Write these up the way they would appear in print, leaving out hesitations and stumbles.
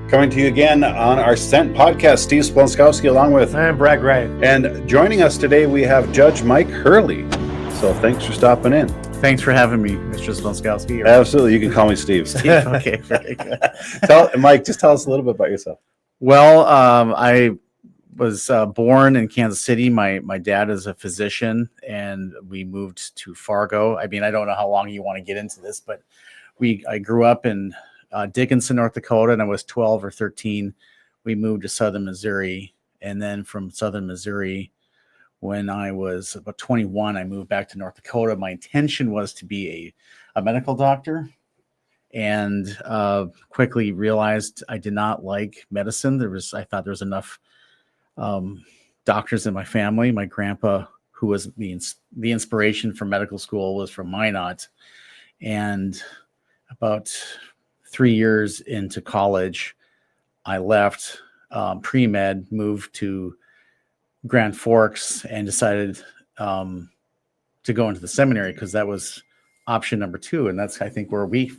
Coming to you again on our Scent podcast, Steve Splonskowski along with And Brad Gray. And joining us today, we have Judge Mike Hurley. So thanks for stopping in. Thanks for having me, Mr. Splonskowski. Absolutely. You can call me Steve. Steve. Okay, very good. Mike, just tell us a little bit about yourself. Well, I was born in Kansas City. My dad is a physician, and we moved to Fargo. I mean, I don't know how long you want to get into this, but I grew up in Dickinson, North Dakota, and I was 12 or 13. We moved to Southern Missouri, and then from Southern Missouri, when I was about 21, I moved back to North Dakota. My intention was to be a medical doctor, and quickly realized I did not like medicine. I thought there was enough doctors in my family. My grandpa, who was the inspiration for medical school, was from Minot, and about 3 years into college, I left pre-med, moved to Grand Forks, and decided to go into the seminary because that was option number 2. And that's, I think, where we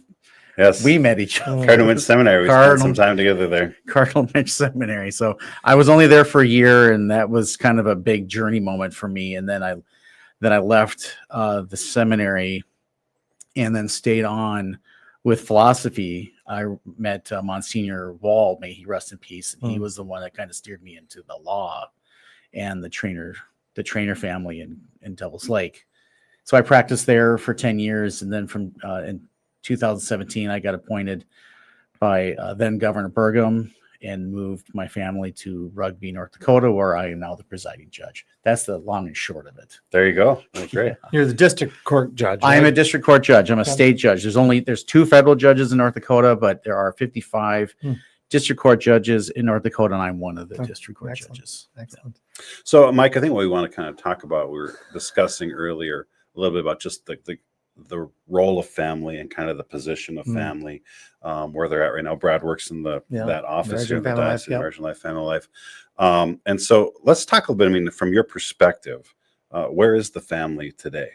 met each other. Cardinal Mitch Seminary. We spent some time together there. Cardinal Mitch Seminary. So I was only there for a year, and that was kind of a big journey moment for me. And then I left the seminary and then stayed on with philosophy. I met Monsignor Wall, may he rest in peace, and he was the one that kind of steered me into the law and the trainer family in Devil's Lake. So I practiced there for 10 years, and then from in 2017, I got appointed by then Governor Burgum and moved my family to Rugby, North Dakota, where I am now the presiding judge. That's the long and short of it. There you go. That's great. Yeah. You're the district court judge. Right? I am a district court judge. I'm a state judge. There's 2 federal judges in North Dakota, but there are 55 district court judges in North Dakota, and I'm one of the district court judges. Excellent. So, Mike, I think what we want to kind of talk about, we were discussing earlier a little bit about just the role of family and kind of the position of family, where they're at right now. Brad works in that office here, the Diocese of Margin Life, Family Life. And so let's talk a little bit, I mean, from your perspective, where is the family today?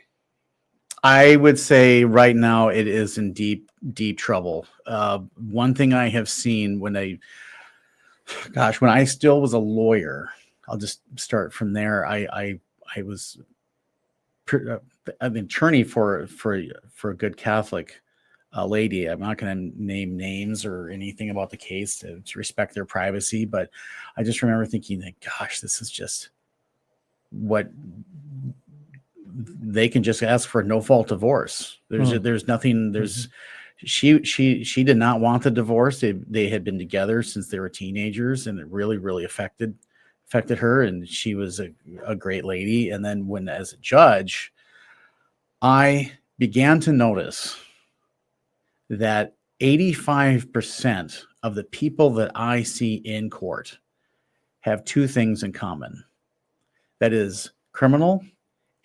I would say right now it is in deep, deep trouble. One thing I have seen when I still was a lawyer, I'll just start from there. I was an attorney for a good Catholic lady. I'm not going to name names or anything about the case to respect their privacy, but I just remember thinking that, gosh, this is just what they can just ask for, no fault divorce. There's nothing. She did not want the divorce. They had been together since they were teenagers, and it really, really affected her. And she was a great lady. And then as a judge, I began to notice that 85% of the people that I see in court have 2 things in common. That is criminal,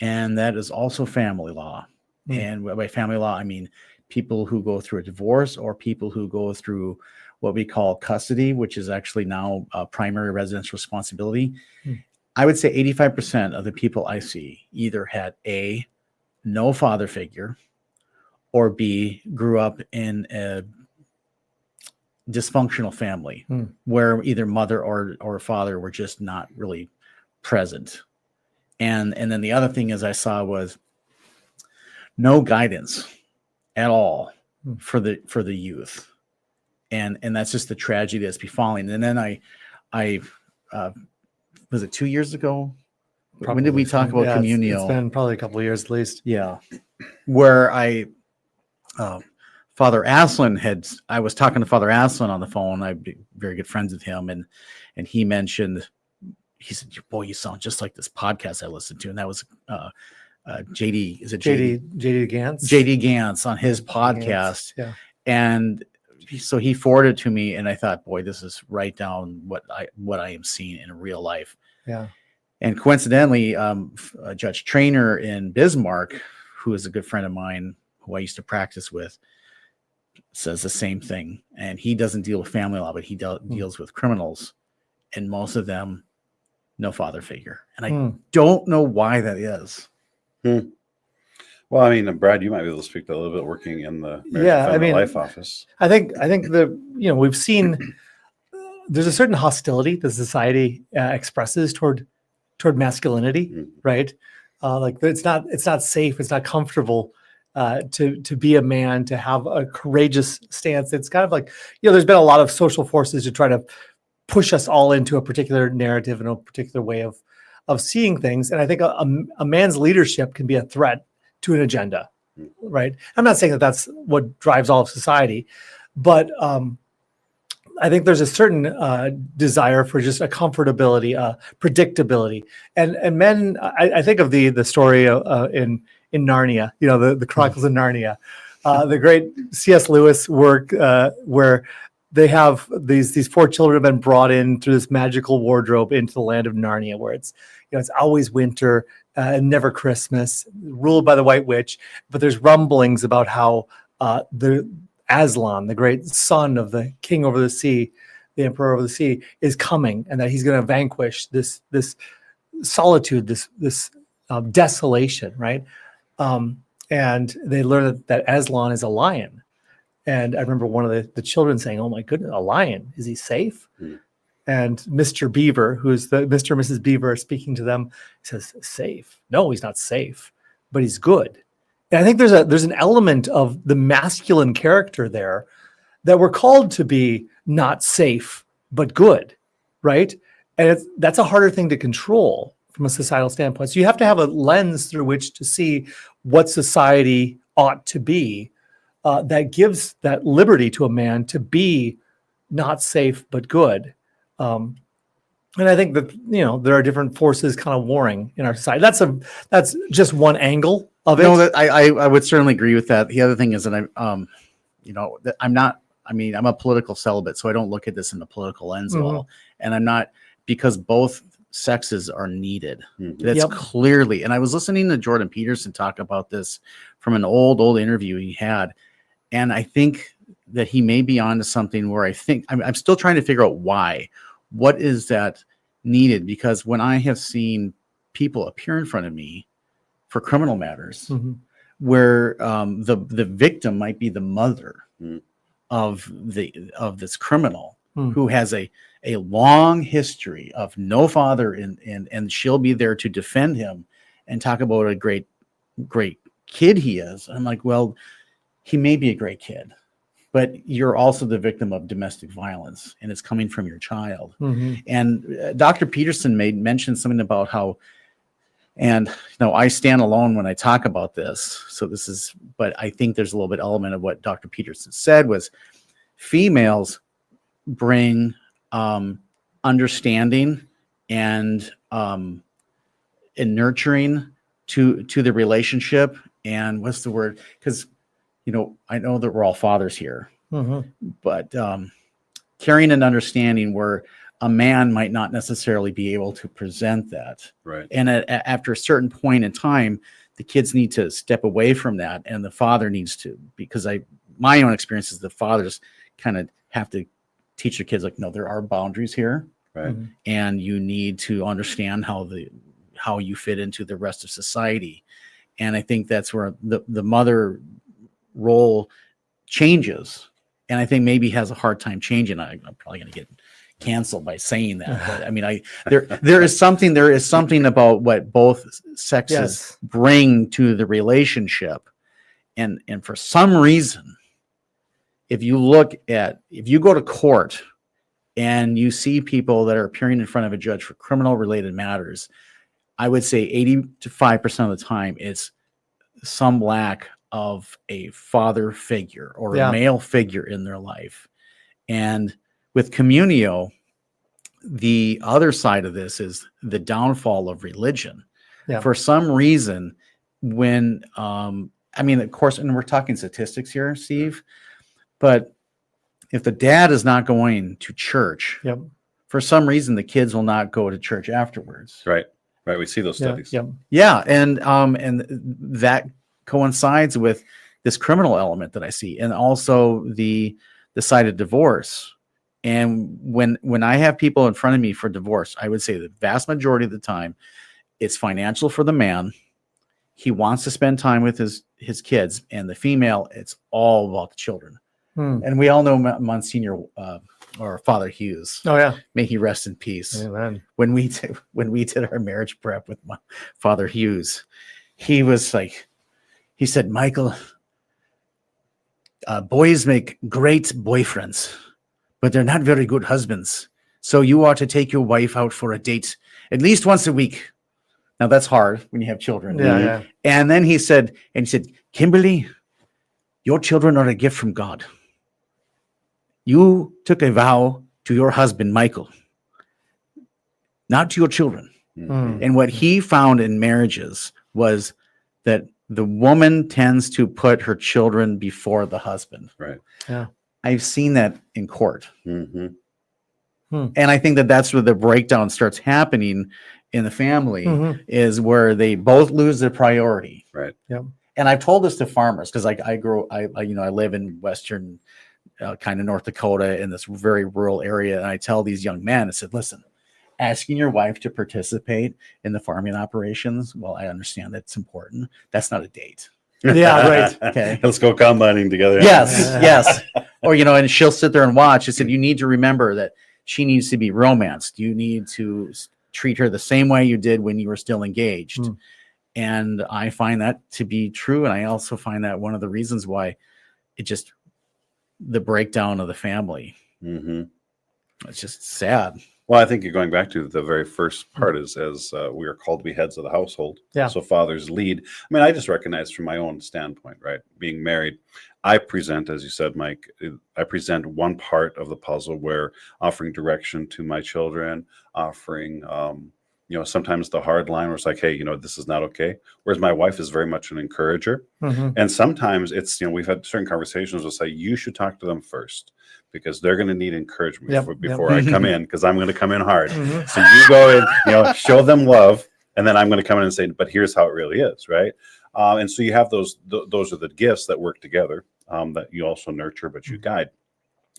and that is also family law. And by family law, I mean people who go through a divorce or people who go through what we call custody, which is actually now primary residence responsibility. I would say 85% of the people I see either had A, no father figure, or B, grew up in a dysfunctional family where either mother or father were just not really present. And then the other thing I saw was no guidance at all for the youth. And that's just the tragedy that's befalling. And then I was it 2 years ago? Probably. When did we talk about communio? It's been probably a couple of years at least. Yeah. Where Father Aslan I was talking to Father Aslan on the phone. I'm very good friends with him. And he said, boy, you sound just like this podcast I listened to. And that was JD. Is it JD Gantz? JD Gantz on his podcast. Yeah. And so he forwarded it to me, and I thought, boy, this is right down what I am seeing in real life. Yeah. And coincidentally, Judge Trainer in Bismarck, who is a good friend of mine, who I used to practice with, says the same thing. And he doesn't deal with family law, but he deals with criminals, and most of them, no father figure. And I don't know why that is. Well, I mean, Brad, you might be able to speak to a little bit working in the Family Life office. I think we've seen there's a certain hostility that society expresses toward masculinity, right? Like it's not safe, it's not comfortable to be a man, to have a courageous stance. It's kind of like, there's been a lot of social forces to try to push us all into a particular narrative and a particular way of seeing things. And I think a man's leadership can be a threat to an agenda, right? I'm not saying that that's what drives all of society, but I think there's a certain desire for just a comfortability, predictability, and men. I think of the story in Narnia, the Chronicles of Narnia, the great C.S. Lewis work, where they have these four children have been brought in through this magical wardrobe into the land of Narnia, where it's it's always winter and never Christmas, ruled by the White Witch. But there's rumblings about how the Aslan, the great son of the king over the sea, the emperor over the sea, is coming, and that he's going to vanquish this solitude, this desolation, right? And they learn that Aslan is a lion. And I remember one of the children saying, "Oh my goodness, a lion! Is he safe?" And Mr. Beaver, who's the Mr. and Mrs. Beaver, speaking to them, says, "Safe? No, he's not safe, but he's good." And I think there's an element of the masculine character there that we're called to be not safe but good, right? And that's a harder thing to control from a societal standpoint. So you have to have a lens through which to see what society ought to be, that gives that liberty to a man to be not safe but good. And I think that there are different forces kind of warring in our society. That's just one angle of it. No, that I would certainly agree with that. The other thing is that I'm a political celibate, so I don't look at this in the political lens at all. And I'm not, because both sexes are needed. That's clearly. And I was listening to Jordan Peterson talk about this from an old interview he had, and I think that he may be onto something where I think I'm still trying to figure out why. What is that needed? Because when I have seen people appear in front of me for criminal matters, where the victim might be the mother of this criminal who has a long history of no father, and she'll be there to defend him and talk about a great kid he is. I'm like, well, he may be a great kid, but you're also the victim of domestic violence, and it's coming from your child. And Dr. Peterson mentioned something about how, and I stand alone when I talk about this. So but I think there's a little bit element of what Dr. Peterson said was females bring understanding and nurturing to the relationship. And what's the word? Because I know that we're all fathers here, but caring and understanding where a man might not necessarily be able to present that. Right. And after a certain point in time, the kids need to step away from that, and the father needs to, because my own experience is the fathers kind of have to teach their kids, like, no, there are boundaries here, right? And you need to understand how you fit into the rest of society. And I think that's where the mother role changes, and I think maybe has a hard time changing. I'm probably going to get canceled by saying that, but I mean, there is something about what both sexes bring to the relationship, and for some reason, if you go to court and you see people that are appearing in front of a judge for criminal related matters, I would say 85% of the time it's some lack of a father figure or a male figure in their life. And with Communio, the other side of this is the downfall of religion. For some reason, when of course, and we're talking statistics here, Steve, but if the dad is not going to church, for some reason the kids will not go to church afterwards. Right. We see those studies. Yeah, and that coincides with this criminal element that I see, and also the side of divorce. And when I have people in front of me for divorce, I would say the vast majority of the time, it's financial for the man. He wants to spend time with his kids, and the female, it's all about the children. And we all know Monsignor or Father Hughes. Oh yeah. May he rest in peace. Amen. When we did our marriage prep with my Father Hughes, he was like, he said, Michael, boys make great boyfriends, but they're not very good husbands. So you ought to take your wife out for a date at least once a week. Now that's hard when you have children. Yeah, yeah. And then he said, Kimberly, your children are a gift from God. You took a vow to your husband, Michael, not to your children. Mm. And what he found in marriages was that the woman tends to put her children before the husband. Right. Yeah. I've seen that in court. Mm-hmm. And I think that that's where the breakdown starts happening in the family, Mhm. is where they both lose their priority. Right. Yep. And I've told this to farmers because I live in Western kind of North Dakota in this very rural area. And I tell these young men, I said, listen, asking your wife to participate in the farming operations, well, I understand that's important. That's not a date. Yeah, right. Okay. Let's go combining together. Yes. Or, and she'll sit there and watch. I said, you need to remember that she needs to be romanced. You need to treat her the same way you did when you were still engaged. Mm. And I find that to be true. And I also find that one of the reasons why the breakdown of the family. Mm-hmm. It's just sad. Well, I think you're going back to the very first part is as we are called to be heads of the household. Yeah. So fathers lead. I mean, I just recognize from my own standpoint, right? Being married, I present, as you said, Mike, I present one part of the puzzle where offering direction to my children, offering, sometimes the hard line where it's like, hey, this is not okay. Whereas my wife is very much an encourager. Mm-hmm. And sometimes it's, we've had certain conversations will say, you should talk to them first because they're going to need encouragement before I come in, because I'm going to come in hard. Mm-hmm. So you go in, show them love, and then I'm going to come in and say, but here's how it really is, right? And so you have those are the gifts that work together, that you also nurture, but you guide.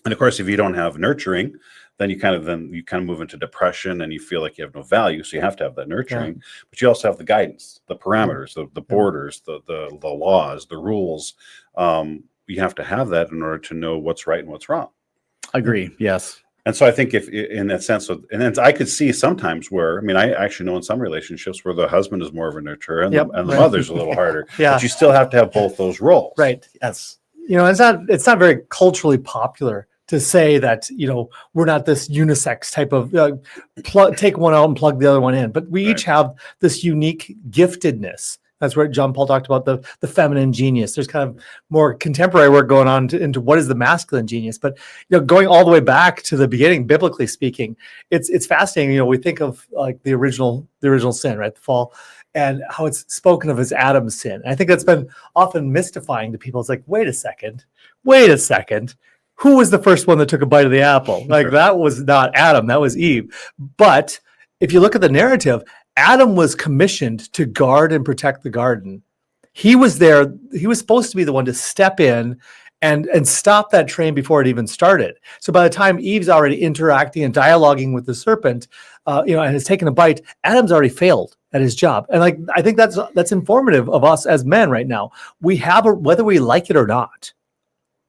And of course, if you don't have nurturing, then you kind of move into depression and you feel like you have no value. So you have to have that nurturing, but you also have the guidance, the parameters, the borders, the laws, the rules. You have to have that in order to know what's right and what's wrong. Agree. Yes. And so I think if in that sense, and then I could see sometimes where, I actually know in some relationships where the husband is more of a nurturer and the mother's a little harder, Yeah. but you still have to have both those roles. Right. Yes. It's not very culturally popular to say that, we're not this unisex type of take one out and plug the other one in, but we each have this unique giftedness. That's where John Paul talked about the feminine genius. There's kind of more contemporary work going on into what is the masculine genius. But going all the way back to the beginning, biblically speaking, it's fascinating. We think of like the original sin, right, the fall, and how it's spoken of as Adam's sin. And I think that's been often mystifying to people. It's like, wait a second, who was the first one that took a bite of the apple? Like that was not Adam, that was Eve. But if you look at the narrative, Adam was commissioned to guard and protect the garden. He was there. He was supposed to be the one to step in and stop that train before it even started. So by the time Eve's already interacting and dialoguing with the serpent, and has taken a bite, Adam's already failed at his job. And I think that's informative of us as men right now. We have whether we like it or not.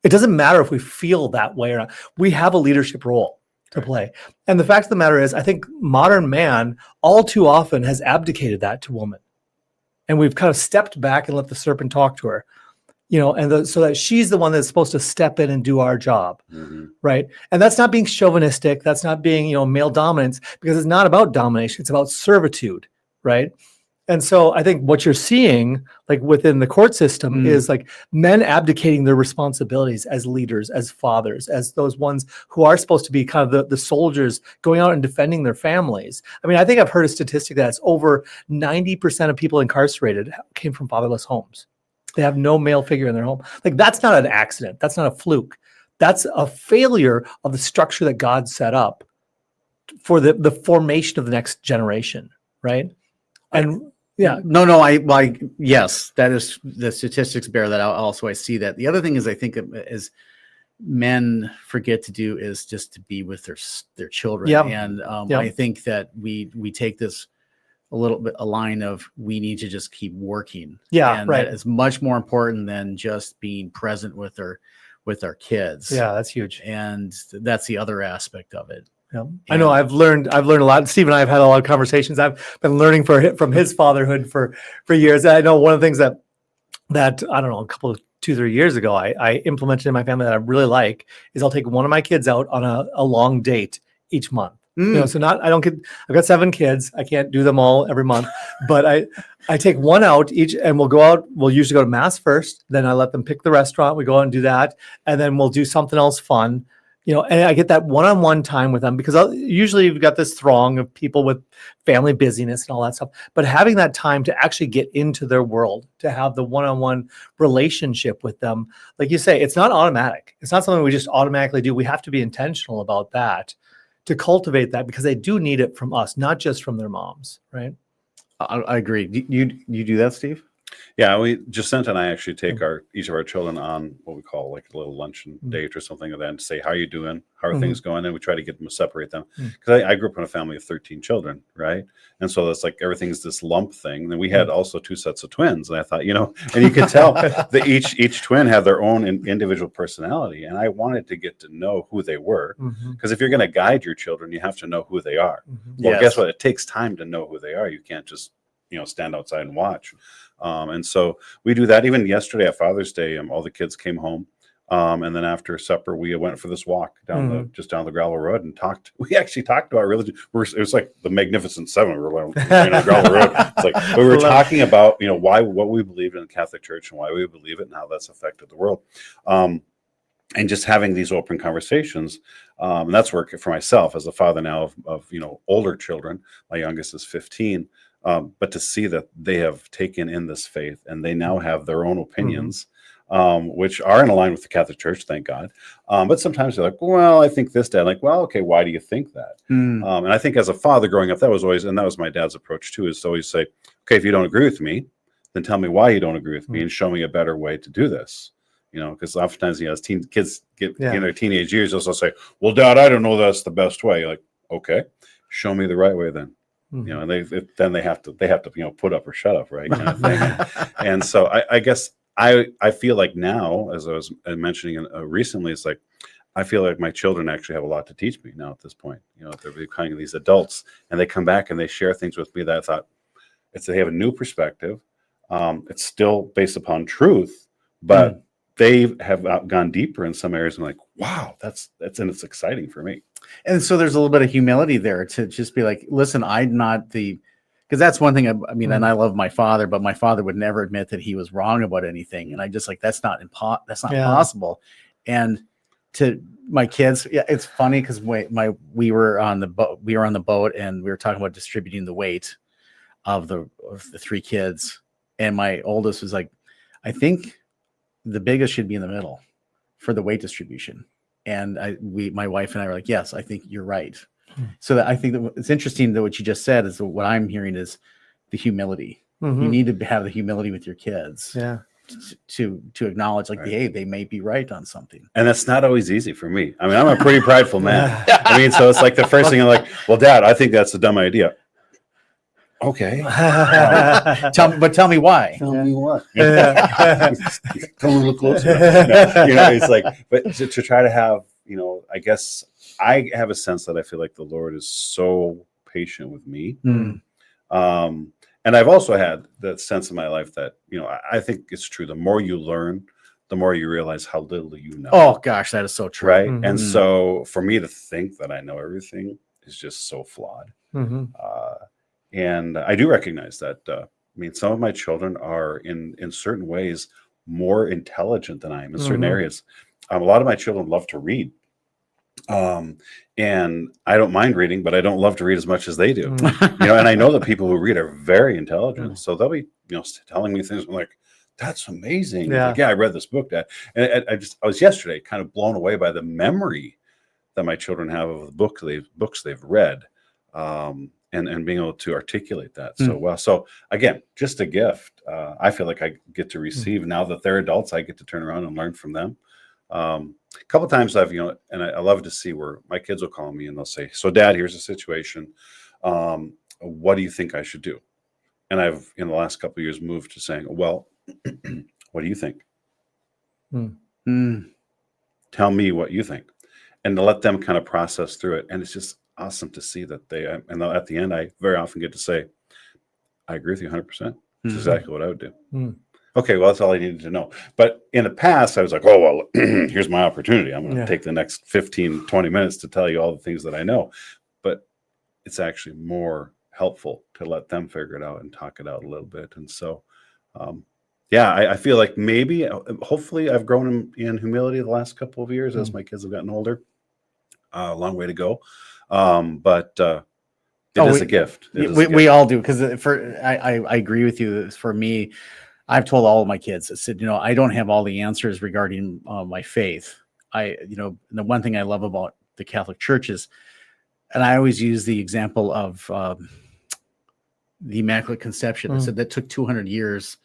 It doesn't matter if we feel that way or not. We have a leadership role to play. And the fact of the matter is, I think modern man all too often has abdicated that to woman. And we've kind of stepped back and let the serpent talk to her, so that she's the one that's supposed to step in and do our job. Mm-hmm. Right. And that's not being chauvinistic. That's not being, male dominance, because it's not about domination. It's about servitude. Right. And so I think what you're seeing, like within the court system, is like men abdicating their responsibilities as leaders, as fathers, as those ones who are supposed to be kind of the soldiers going out and defending their families. I think I've heard a statistic that it's over 90% of people incarcerated came from fatherless homes. They have no male figure in their home. Like that's not an accident. That's not a fluke. That's a failure of the structure that God set up for the formation of the next generation. Right. And yeah, no, yes, that is, the statistics bear that out. Also, I see that. The other thing is, I think is men forget to do is just to be with their children. Yep. And Yep. I think that we take this a little bit a line of we need to just keep working. Yeah, and right. that is much more important than just being present with with our kids. Yeah, that's huge. And that's the other aspect of it. Yeah. I know I've learned a lot. Steve and I have had a lot of conversations. I've been learning from his fatherhood for years. I know one of the things that I don't know, a couple of 2-3 years ago, I implemented in my family that I really like is I'll take one of my kids out on a long date each month. So I've got 7 kids. I can't do them all every month, but I take one out each, and we'll go out. We'll usually go to mass first. Then I let them pick the restaurant. We go out and do that. And then we'll do something else fun, and I get that one-on-one time with them because usually you've got this throng of people with family busyness and all that stuff, but having that time to actually get into their world, to have the one-on-one relationship with them, like you say, it's not automatic. It's not something we just automatically do. We have to be intentional about that, to cultivate that, because they do need it from us, not just from their moms, right? I agree. You do that, Steve? Yeah, Jacinta and I actually take each of our children on what we call like a little luncheon date or something like that, and say, how are you doing? How are things going? And we try to get them to separate them. Because I grew up in a family of 13 children, right? And so that's like everything's this lump thing. And we had also 2 sets of twins. And I thought, and you could tell that each twin had their own individual personality. And I wanted to get to know who they were. Because if you're going to guide your children, you have to know who they are. Well, guess what? It takes time to know who they are. You can't just, stand outside and watch. And so we do that. Even yesterday at Father's Day, all the kids came home. And then after supper, we went for this walk down the gravel road and talked. We actually talked about religion. It was like the Magnificent Seven. We were on the gravel road. It's like we were talking about, what we believe in the Catholic Church and why we believe it and how that's affected the world. And just having these open conversations. And that's work for myself as a father now of older children. My youngest is 15. But to see that they have taken in this faith and they now have their own opinions, which are in line with the Catholic Church, thank God. But sometimes they're like, well, I think this, Dad. I'm like, well, okay, why do you think that? And I think as a father growing up, that was my dad's approach too, is to always say, okay, if you don't agree with me, then tell me why you don't agree with me and show me a better way to do this. Because oftentimes, as kids get in their teenage years, they'll say, well, Dad, I don't know that's the best way. You're like, okay, show me the right way then. And they have to put up or shut up, right? Kind of thing. And so I guess I feel like now, as I was mentioning recently, it's like I feel like my children actually have a lot to teach me now at this point. They're becoming these adults, and they come back and they share things with me that I thought they have a new perspective. It's still based upon truth, but they have gone deeper in some areas. I'm like, wow, that's and it's exciting for me. And so there's a little bit of humility there to just be like, listen, I'm not because that's one thing. I mean, and I love my father, but my father would never admit that he was wrong about anything. And I just like, that's not possible. And to my kids, it's funny because we were on the boat and we were talking about distributing the weight of the 3 kids. And my oldest was like, I think the biggest should be in the middle for the weight distribution. And my wife and I were like, yes, I think you're right. So that I think that it's interesting that what you just said is that what I'm hearing is the humility. You need to have the humility with your kids to acknowledge like, hey, they may be right on something. And that's not always easy for me. I mean, I'm a pretty prideful man. I mean, so it's like the first thing I'm like, well, Dad, I think that's a dumb idea. Okay. Tell me why. Tell me what. Come a little closer. No, it's like, but to try to have, I guess I have a sense that I feel like the Lord is so patient with me. And I've also had that sense in my life that, I think it's true. The more you learn, the more you realize how little you know. Oh gosh, that is so true. Right. And so for me to think that I know everything is just so flawed. And I do recognize that, some of my children are in certain ways more intelligent than I am in certain areas. A lot of my children love to read. And I don't mind reading, but I don't love to read as much as they do. And I know that people who read are very intelligent. So they'll be, telling me things. I'm like, that's amazing. Like, I read this book, Dad. And I was yesterday kind of blown away by the memory that my children have of the books they've read. And being able to articulate that so well. So again, just a gift. I feel like I get to receive now that they're adults. I get to turn around and learn from them. A couple of times I've, and I love to see where my kids will call me and they'll say, so Dad, here's a situation. What do you think I should do? And I've, in the last couple of years, moved to saying, well, what do you think? tell me what you think, and to let them kind of process through it. And it's just awesome to see that and at the end, I very often get to say, I agree with you 100%. It's exactly what I would do. Mm. Okay, well, that's all I needed to know. But in the past, I was like, oh, well, here's my opportunity. I'm going to take the next 15, 20 minutes to tell you all the things that I know. But it's actually more helpful to let them figure it out and talk it out a little bit. And so, I feel like maybe, hopefully, I've grown in humility the last couple of years as my kids have gotten older. A long way to go. But it is a gift. We all do, because I agree with you. For me, I've told all of my kids, I said, I don't have all the answers regarding my faith. The one thing I love about the Catholic Church is, and I always use the example of the Immaculate Conception. I said that took 200 years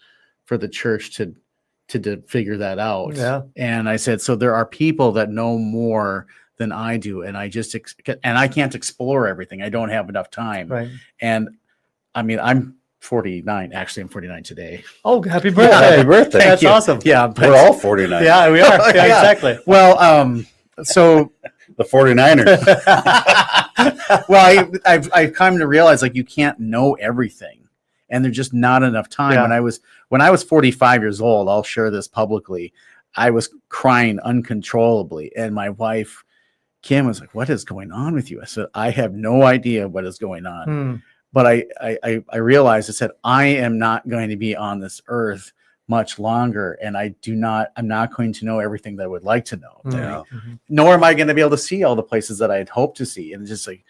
for the church to figure that out. Yeah. And I said, so there are people that know more than I do, and I can't explore everything. I don't have enough time. Right. And I mean, I'm 49. Actually, I'm 49 today. Oh, happy birthday! Happy birthday! That's awesome. Yeah, we're all 49. Yeah, we are. Yeah, exactly. Well, so the 49ers. well, I've come to realize, like, you can't know everything, and there's just not enough time. Yeah. When I was 45 years old, I'll share this publicly, I was crying uncontrollably, and my wife Kim was like, "What is going on with you?" I said, "I have no idea what is going on." But I realized, I said, I am not going to be on this earth much longer, and I'm not going to know everything that I would like to know. Yeah. Nor am I going to be able to see all the places that I had hoped to see. And just like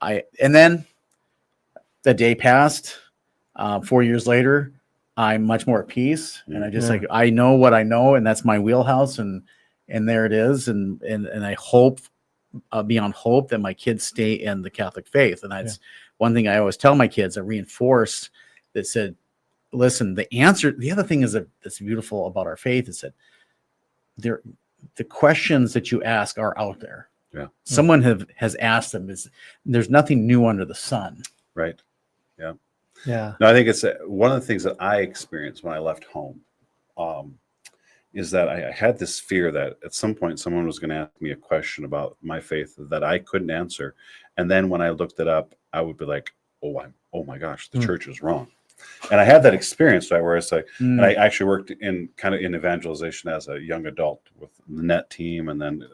and then the day passed. 4 years later, I'm much more at peace, and I just I know what I know, and that's my wheelhouse, and there it is, and I hope beyond hope that my kids stay in the Catholic faith, and that's one thing I always tell my kids. I reinforce that, said, listen, the other thing is that's beautiful about our faith is that the questions that you ask are out there. Yeah. Someone has asked them. There's nothing new under the sun. Right. Yeah. Yeah. No, I think it's one of the things that I experienced when I left home is that I had this fear that at some point someone was going to ask me a question about my faith that I couldn't answer. And then when I looked it up, I would be like, oh my gosh, the church is wrong. And I had that experience, right, where it's like, and I actually worked in evangelization as a young adult with the NET team, and then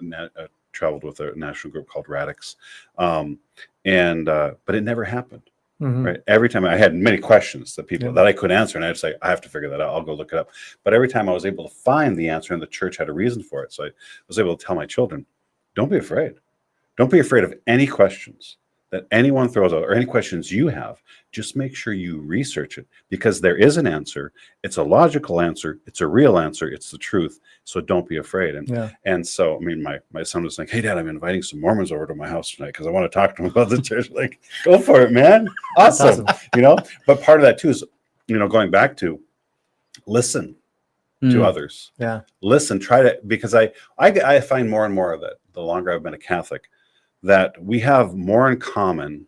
traveled with a national group called Radix. But it never happened. Right. Every time I had many questions that people that I couldn't answer, and I'd say, I have to figure that out. I'll go look it up. But every time I was able to find the answer, and the church had a reason for it. So I was able to tell my children, don't be afraid. Don't be afraid of any questions that anyone throws out or any questions you have. Just make sure you research it, because there is an answer. It's a logical answer. It's a real answer. It's the truth. So don't be afraid. And so, I mean, my son was like, hey, Dad, I'm inviting some Mormons over to my house tonight because I want to talk to them about the church. Like, go for it, man. Awesome. But part of that too is, going back to listen to others. Yeah. Listen, because I find more and more that the longer I've been a Catholic, that we have more in common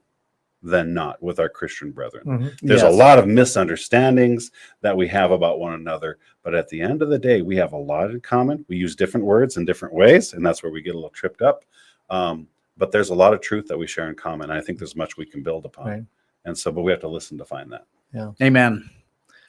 than not with our Christian brethren. There's a lot of misunderstandings that we have about one another, but at the end of the day, we have a lot in common. We use different words in different ways, and that's where we get a little tripped up. But there's a lot of truth that we share in common. And I think there's much we can build upon. Right. And so, but we have to listen to find that. Yeah. Amen.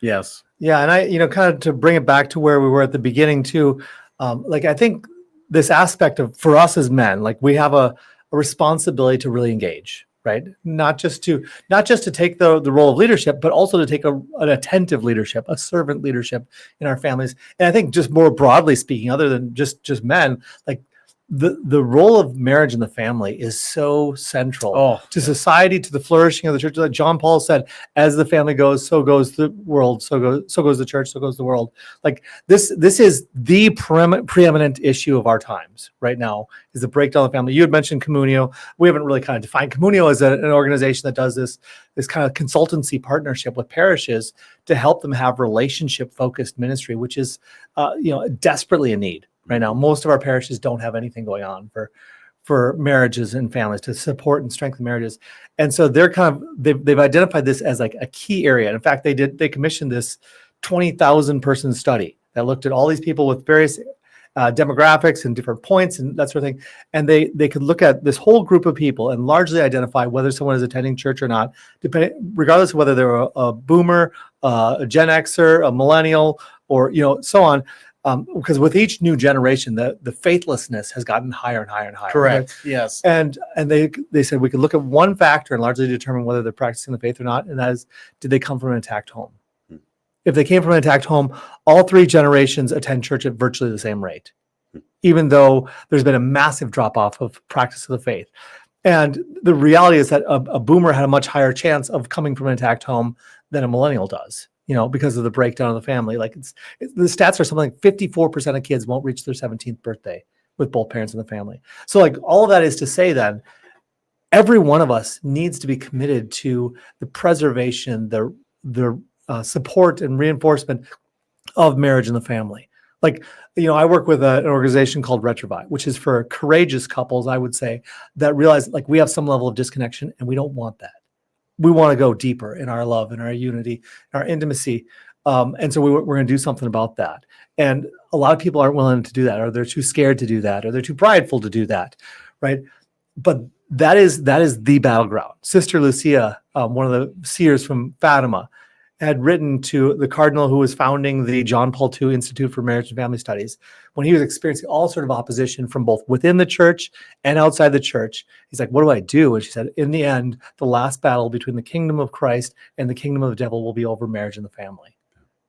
Yes. Yeah. And I, kind of to bring it back to where we were at the beginning too, I think this aspect of, for us as men, like we have a responsibility to really engage, right? Not just to take the role of leadership, but also to take an attentive leadership, a servant leadership in our families. And I think just more broadly speaking, other than just men, like the role of marriage in the family is so central to society, to the flourishing of the church. Like John Paul said, as the family goes, so goes the world, so goes the church, so goes the world. Like this is the preeminent issue of our times right now, is the breakdown of the family. You had mentioned Communio. We haven't really kind of defined Communio as an organization that does this kind of consultancy partnership with parishes to help them have relationship focused ministry, which is desperately in need. Right now, most of our parishes don't have anything going on for marriages and families to support and strengthen marriages, and so they've identified this as like a key area. And in fact, they commissioned this 20,000 person study that looked at all these people with various demographics and different points and that sort of thing. And they could look at this whole group of people and largely identify whether someone is attending church or not, regardless of whether they're a boomer, a Gen Xer, a millennial, or so on. Because with each new generation, the faithlessness has gotten higher and higher and higher. Correct. Right? Yes. And they said we could look at one factor and largely determine whether they're practicing the faith or not, and that is, did they come from an intact home? If they came from an intact home, all three generations attend church at virtually the same rate, even though there's been a massive drop off of practice of the faith. And the reality is that a boomer had a much higher chance of coming from an intact home than a millennial does. Because of the breakdown of the family. Like the stats are something like 54% of kids won't reach their 17th birthday with both parents in the family. So like all of that is to say then every one of us needs to be committed to the preservation, the support and reinforcement of marriage and the family. Like, I work with an organization called Retrovi, which is for courageous couples, I would say, that realize like we have some level of disconnection and we don't want that. We want to go deeper in our love and our unity, our intimacy. And so we're going to do something about that. And a lot of people aren't willing to do that, or they're too scared to do that, or they're too prideful to do that. Right. But that is the battleground. Sister Lucia, one of the seers from Fatima, had written to the cardinal who was founding the John Paul II Institute for Marriage and Family Studies when he was experiencing all sort of opposition from both within the church and outside the church. He's like, what do I do? And she said, in the end, the last battle between the kingdom of Christ and the kingdom of the devil will be over marriage and the family.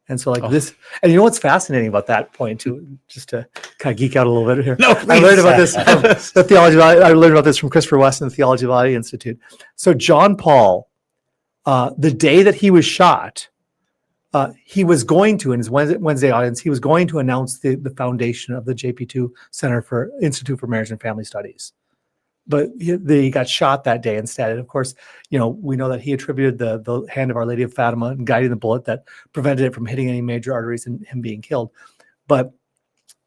And so this, and what's fascinating about that point too, just to kind of geek out a little bit here. No, I learned about this from the Theology of I learned about this from Christopher West and the Theology of the Body Institute. So John Paul, the day that he was shot, he was going to, in his Wednesday audience, he was going to announce the foundation of the JP2 Institute for Marriage and Family Studies. But he got shot that day instead. And of course, we know that he attributed the hand of Our Lady of Fatima and guiding the bullet that prevented it from hitting any major arteries and him being killed. But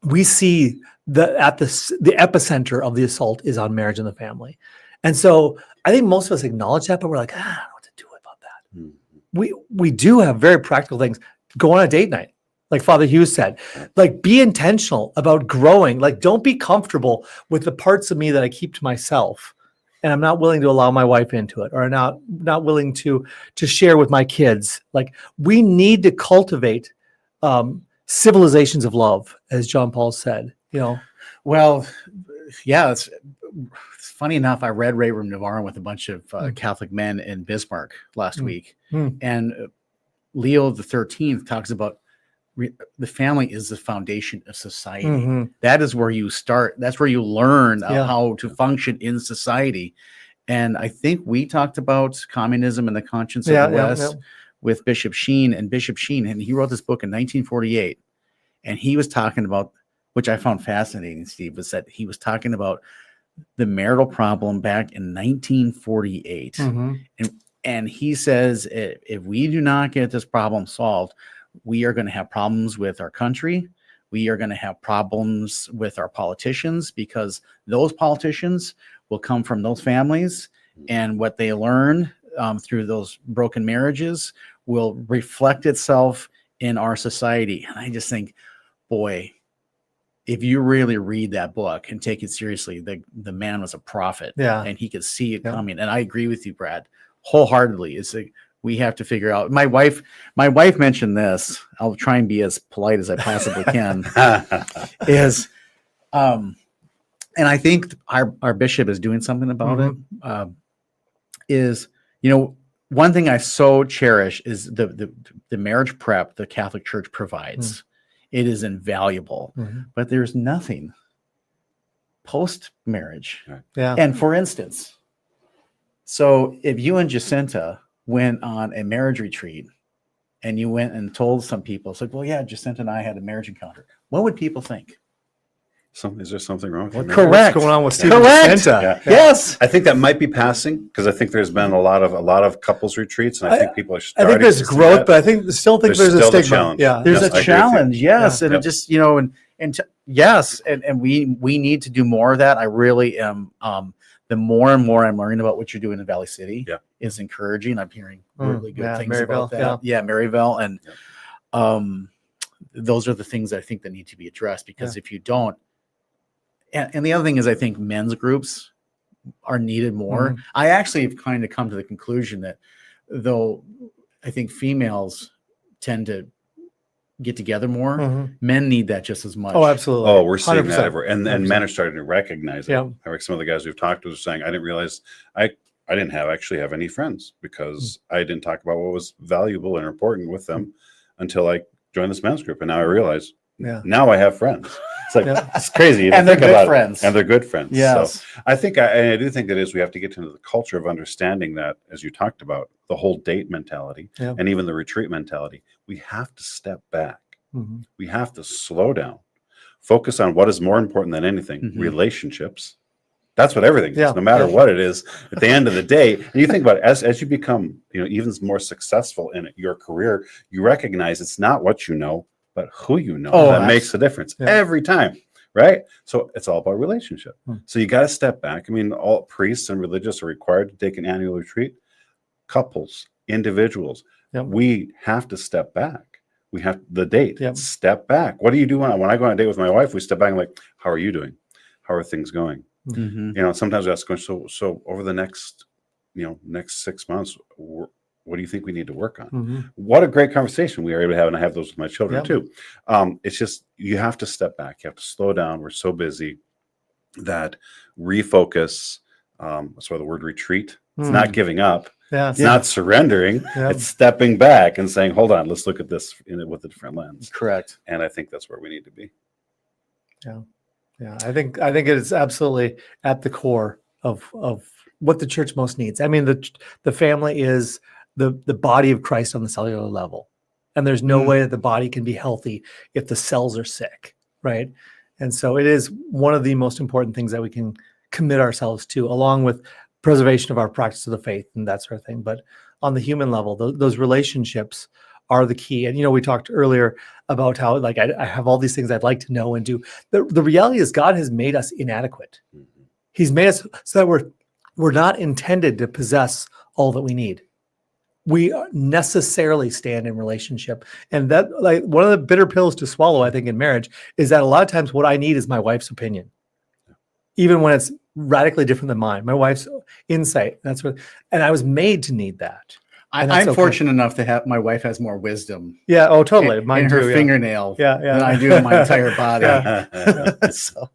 we see the epicenter of the assault is on marriage and the family. And so I think most of us acknowledge that, but we're like, I don't know what to do about that. Mm-hmm. We do have very practical things. Go on a date night. Like Father Hughes said, like be intentional about growing. Like don't be comfortable with the parts of me that I keep to myself and I'm not willing to allow my wife into it, or not willing to share with my kids. Like we need to cultivate civilizations of love, as John Paul said, Well, yeah, it's funny enough. I read Rerum Novarum with a bunch of Catholic men in Bismarck last week, and Leo the 13th talks about the family is the foundation of society. Mm-hmm. That is where you start. That's where you learn how to function in society. And I think we talked about communism and the conscience of the West with Bishop Sheen, and he wrote this book in 1948. And he was talking about, which I found fascinating, Steve, was that he was talking about the marital problem back in 1948. Mm-hmm. And he says, if we do not get this problem solved, we are going to have problems with our country. We are going to have problems with our politicians, because those politicians will come from those families, and what they learn through those broken marriages will reflect itself in our society. And I just think, boy, if you really read that book and take it seriously, the man was a prophet, and he could see it coming. And I agree with you, Brad, wholeheartedly. It's like, we have to figure out. My wife mentioned this. I'll try and be as polite as I possibly can. And I think our bishop is doing something about it. One thing I so cherish is the marriage prep the Catholic Church provides. It is invaluable, but there's nothing post marriage. Yeah. And for instance, so if you and Jacinta went on a marriage retreat and you went and told some people, it's like, well, yeah, Jacinta and I had a marriage encounter, what would people think? Is there something wrong with Correct. What's going on with Steve Jacinta? Yes. I think that might be passing, because I think there's been a lot of couples retreats, and I think people are starting. I think there's growth, but I think there's a stigma. Challenge. Yeah, there's a challenge. Yes, and it just and we need to do more of that. I really am. The more and more I'm learning about what you're doing in Valley City is encouraging. I'm hearing really good things about that. Yeah, Maryville, and those are the things I think that need to be addressed, because if you don't, and the other thing is, I think men's groups are needed more. Mhm. I actually have kind of come to the conclusion that, though I think females tend to get together more, Mhm. men need that just as much. Oh, absolutely. Oh, we're seeing 100%. that everywhere, and 100%. men are starting to recognize it. Yeah. Like some of the guys we've talked to are saying, I didn't realize I didn't actually have any friends because I didn't talk about what was valuable and important with them until I joined this men's group, and now I realize now I have friends. It's like it's crazy, and they're good friends, and they're good friends. Yes, so I think I do think that is we have to get into the culture of understanding that, as you talked about, the whole date mentality and even the retreat mentality. We have to step back. Mm-hmm. We have to slow down, focus on what is more important than anything: relationships. That's what everything is, no matter what it is. At the end of the day, and you think about it, as you become, even more successful in your career, you recognize it's not what you know, but who you know that makes the difference every time, right? So it's all about relationship. So you got to step back. I mean, all priests and religious are required to take an annual retreat. Couples, individuals, we have to step back. We have the date. Step back. What do you do when I go on a date with my wife? We step back and like, how are you doing? How are things going? Sometimes I ask, so over the next 6 months, what do you think we need to work on? What a great conversation we are able to have, and I have those with my children too. It's just, you have to step back. You have to slow down. We're so busy that refocus. That's why the word retreat. It's not giving up. It's not surrendering. It's stepping back and saying, hold on, let's look at this with a different lens. Correct. And I think that's where we need to be. Yeah, I think it is absolutely at the core of what the church most needs. I mean, the family is the body of Christ on the cellular level, and there's no way that the body can be healthy if the cells are sick, right? And so it is one of the most important things that we can commit ourselves to, along with preservation of our practice of the faith and that sort of thing. But on the human level, those relationships are the key. And, we talked earlier about how, like, I have all these things I'd like to know and do. The reality is God has made us inadequate. He's made us so that we're not intended to possess all that we need. We necessarily stand in relationship. And that, like, one of the bitter pills to swallow, I think, in marriage is that a lot of times what I need is my wife's opinion, even when it's radically different than mine. My wife's insight. And I was made to need that. I'm fortunate enough to have, my wife has more wisdom. Yeah. Oh, totally. Mine in too, her fingernail than I do in my entire body. So,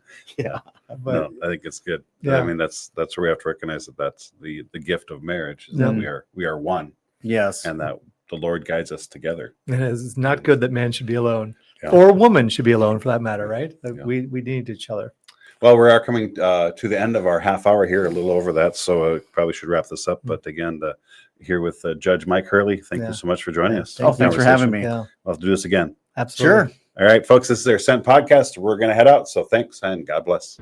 But, I think it's good. Yeah. I mean, that's where we have to recognize that that's the gift of marriage, is that we are one. Yes. And that the Lord guides us together. It's not good that man should be alone, or a woman should be alone, for that matter, right? We need each other. Well, we are coming to the end of our half hour here, a little over that, so I probably should wrap this up. But again, here with Judge Mike Hurley, thank you so much for joining us. Thanks for having me. We'll have to do this again. Absolutely. Sure. All right, folks, this is our Sent podcast. We're going to head out, so thanks and God bless.